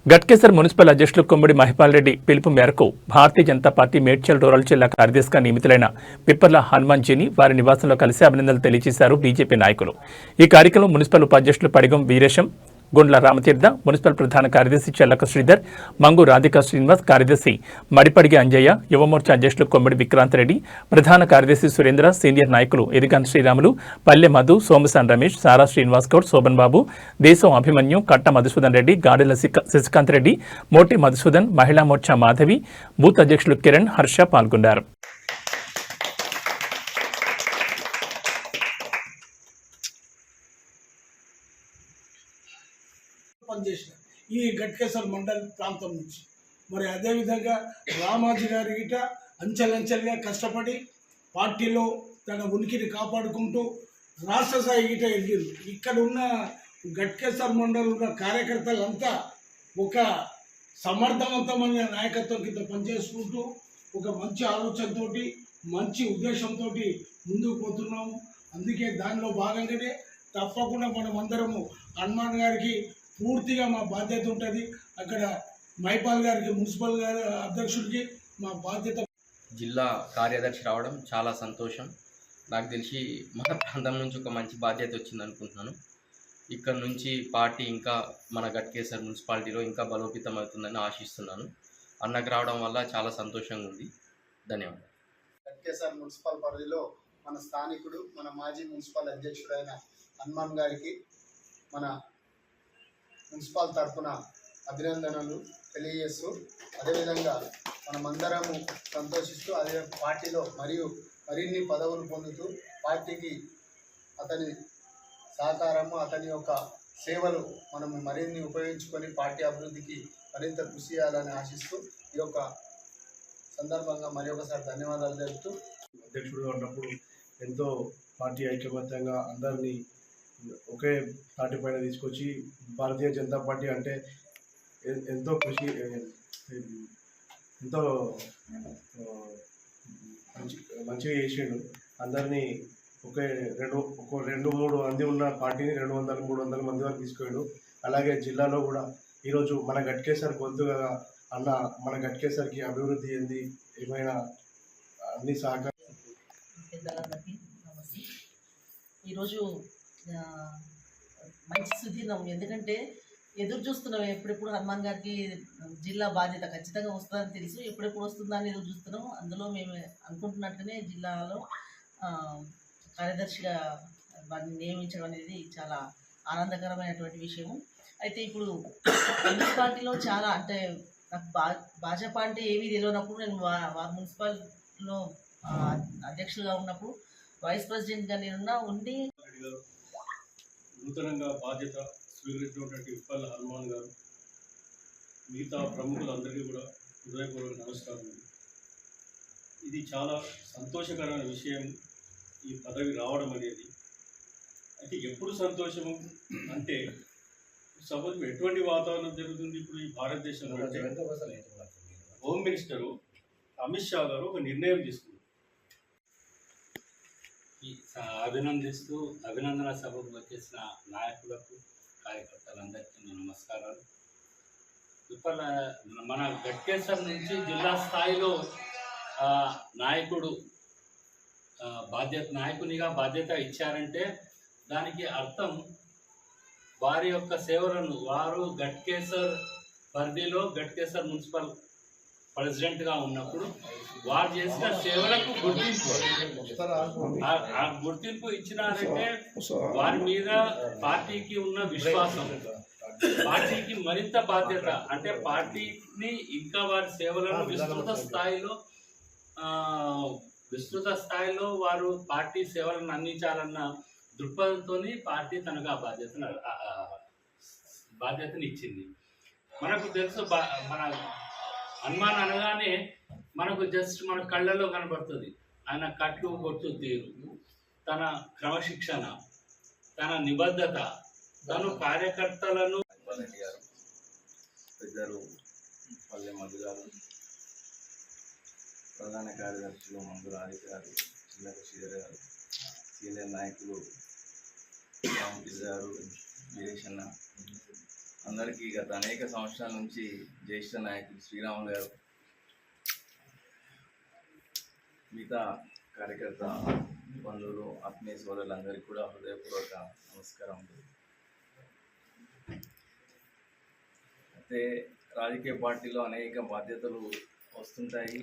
Ghatkesar municipal అధ్యక్షులు కొమ్మడి మహిపాల్ రెడ్డి పిలుపు మేరకు భారతీయ జనతా పార్టీ మేడ్చల్ రూరల్ జిల్లా కార్యదర్శిగా నియమితులైన పిప్పర్ల హనుమాన్జీని వారి నివాసంలో కలిసి అభినందనలు తెలియజేశారు బీజేపీ నాయకులు. ఈ కార్యక్రమంలో మున్సిపల్ ఉపాధ్యక్షులు పడిగం వీరేశం, గుండ్ల రామతీర్థ, మున్సిపల్ ప్రధాన కార్యదర్శి చెల్లక శ్రీధర్, మంగు రాధికా శ్రీనివాస్, కార్యదర్శి మడిపడిగి అంజయ్య, యువమోర్చా అధ్యక్షులు కొమ్మడి విక్రాంత్ రెడ్డి, ప్రధాన కార్యదర్శి సురేంద్ర, సీనియర్ నాయకులు ఎదిగాన్ శ్రీరాములు, పల్లె మధు, సోమసాన్ రమేష్, సారా శ్రీనివాస్ గౌడ్, శోభన్ బాబు, దేశం అభిమన్యు, కట్ట మధుసూదన్ రెడ్డి, గాడెల శశికాంత్ రెడ్డి, మోటి మధుసూదన్, మహిళా మోర్చా మాధవి, బూత్ అధ్యక్షులు కిరణ్, హర్ష పాల్గొన్నారు. పనిచేసిన ఈ గట్కేసర్ మండల్ ప్రాంతం నుంచి మరి అదేవిధంగా రామాజీ గారి గిట అంచెలంచెలుగా కష్టపడి పార్టీలో తన ఉనికిని కాపాడుకుంటూ రాష్ట్ర స్థాయి గిట ఎదిగారు. ఇక్కడ ఉన్న గట్కేసర్ మండల్ ఉన్న కార్యకర్తలంతా ఒక సమర్థవంతమైన నాయకత్వం కింద పనిచేసుకుంటూ ఒక మంచి ఆలోచనతోటి మంచి ఉద్దేశంతో ముందుకు పోతున్నాము. అందుకే దానిలో భాగంగానే తప్పకుండా మనం అందరము హనుమాన్ గారికి పూర్తిగా మా బాధ్యత ఉంటుంది. అక్కడ మైపాల్ గారికి మున్సిపల్ గారి అధ్యక్షుడికి మా బాధ్యత. జిల్లా కార్యదర్శి రావడం చాలా సంతోషం. నాకు తెలిసి మన ప్రాంతం నుంచి ఒక మంచి బాధ్యత వచ్చింది అనుకుంటున్నాను. ఇక్కడ నుంచి పార్టీ ఇంకా మన గట్కేసర్ మున్సిపాలిటీలో ఇంకా బలోపేతం అవుతుందని ఆశిస్తున్నాను. అన్నకు రావడం వల్ల చాలా సంతోషంగా ఉంది. ధన్యవాదాలు. గట్కేసర్ మున్సిపల్ పరిధిలో మన స్థానికుడు, మన మాజీ మున్సిపల్ అధ్యక్షుడైన హనుమాన్ గారికి మన మున్సిపల్ తరఫున అభినందనలు తెలియజేస్తూ, అదేవిధంగా మనమందరము సంతోషిస్తూ అదే పార్టీలో మరిన్ని పదవులు పొందుతూ పార్టీకి అతని సహకారము, అతని యొక్క సేవలు మనము మరిన్ని ఉపయోగించుకొని పార్టీ అభివృద్ధికి మరింత కృషి చేయాలని ఆశిస్తూ ఈ యొక్క సందర్భంగా మరి ఒకసారి ధన్యవాదాలు తెలుపుతూ, అధ్యక్షుడిగా ఉన్నప్పుడు ఎంతో పార్టీ ఐక్యమత్యంగా అందరినీ ఒకే తాటి పైన తీసుకొచ్చి భారతీయ జనతా పార్టీ అంటే ఎంతో కృషి, ఎంతో మంచిగా చేసిండు. అందరినీ ఒక రెండు మూడు మంది ఉన్న పార్టీని 200-300 మంది వరకు తీసుకెళ్ళాడు. అలాగే జిల్లాలో కూడా ఈరోజు మన గట్కేసర్ గొంతుగా అన్న మన గట్కేసర్కి అభివృద్ధి ఏంది ఏమైనా అన్ని సహకారం. ఈరోజు మంచి సుదీర్ణం, ఎందుకంటే ఎదురు చూస్తున్నాం ఎప్పుడెప్పుడు హనుమాన్ గారికి జిల్లా బాధ్యత ఖచ్చితంగా వస్తుందని తెలుసు. ఎప్పుడెప్పుడు వస్తుందని ఎదురు చూస్తున్నాం. అందులో మేము అనుకుంటున్నట్టుగానే జిల్లాలో కార్యదర్శిగా వారిని నియమించడం అనేది చాలా ఆనందకరమైనటువంటి విషయం. అయితే ఇప్పుడు మున్సిపాలిటీలో చాలా అంటే నాకు భాజపా అంటే ఏమీ తెలియనప్పుడు నేను మున్సిపాలిటీలో అధ్యక్షులుగా ఉన్నప్పుడు వైస్ ప్రెసిడెంట్గా నేనున్నా ఉండి నూతనంగా బాధ్యత స్వీకరించినటువంటి పిప్పర్ల హనుమాన్ గారు, మిగతా ప్రముఖులందరికీ కూడా హృదయపూర్వక నమస్కారం. ఇది చాలా సంతోషకరమైన విషయం ఈ పదవి రావడం అనేది. అయితే ఎప్పుడు సంతోషము అంటే సపోజ్ ఎటువంటి వాతావరణం జరుగుతుంది ఇప్పుడు ఈ భారతదేశంలో అంటే హోమ్ మినిస్టరు అమిత్ షా గారు ఒక నిర్ణయం తీసుకున్నారు. అభినందిస్తూ అభినందన సభకు వచ్చేసిన నాయకులకు, కార్యకర్తలందరికీ నమస్కారాలు. ఇప్పటి మన గట్కేసర్ నుంచి జిల్లా స్థాయిలో నాయకునిగా బాధ్యత ఇచ్చారంటే దానికి అర్థం వారి యొక్క సేవలను వారు గట్కేసర్ పరిధిలో గట్కేసర్ మున్సిపల్ ప్రెసిడెంట్గా ఉన్నప్పుడు వారు చేసిన సేవలకు గుర్తింపు ఇచ్చినారంటే వారి మీద పార్టీకి ఉన్న విశ్వాసం, పార్టీకి మరింత బాధ్యత, అంటే పార్టీని ఇంకా వారి సేవలను విస్తృత స్థాయిలో వారు పార్టీ సేవలను అందించాలన్న దృక్పథంతో పార్టీ తనకు ఆ బాధ్యతని ఇచ్చింది. మనకు తెలుసు మన హనుమాన్ అనగానే మనకు జస్ట్ మన కళ్ళల్లో కనబడుతుంది ఆయన కట్లు కొట్టు తీరు, తన క్రమశిక్షణ, తన నిబద్ధత, తను కార్యకర్తలను. పెద్దలు పల్లె మధు గారు, ప్రధాన కార్యదర్శులు మంగు రాధిక గారు, చెల్లక శ్రీధర్ గారు, సీనియర్ నాయకులు రామతీర్థ గారు, వీరేశన్న, అందరికీ గత అనేక సంవత్సరాల నుంచి జ్యేష్ఠ నాయకులు శ్రీరాములు గారు, మిగతా కార్యకర్త బంధువులు, ఆత్మీయ సోదరులందరికీ కూడా హృదయపూర్వక నమస్కారం. అయితే రాజకీయ పార్టీలో అనేక బాధ్యతలు వస్తుంటాయి,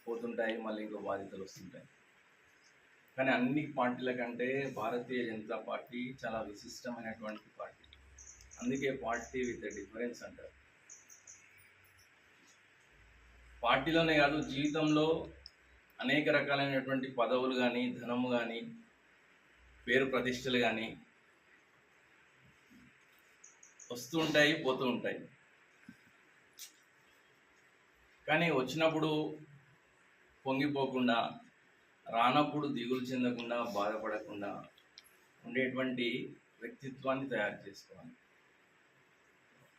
పోతుంటాయి, మళ్ళీ ఇంకో బాధ్యతలు వస్తుంటాయి. కానీ అన్ని పార్టీల కంటే భారతీయ జనతా పార్టీ చాలా విశిష్టమైనటువంటి పార్టీ. అందుకే పార్టీ విత్ డిఫరెన్స్ అంటారు. పార్టీలోనే కాదు, జీవితంలో అనేక రకాలైనటువంటి పదవులు కానీ, ధనము కానీ, పేరు ప్రతిష్టలు కానీ వస్తూ ఉంటాయి, పోతూ ఉంటాయి. కానీ వచ్చినప్పుడు పొంగిపోకుండా, రానప్పుడు దిగులు చెందకుండా, బాధపడకుండా ఉండేటువంటి వ్యక్తిత్వాన్ని తయారు చేసుకోవాలి.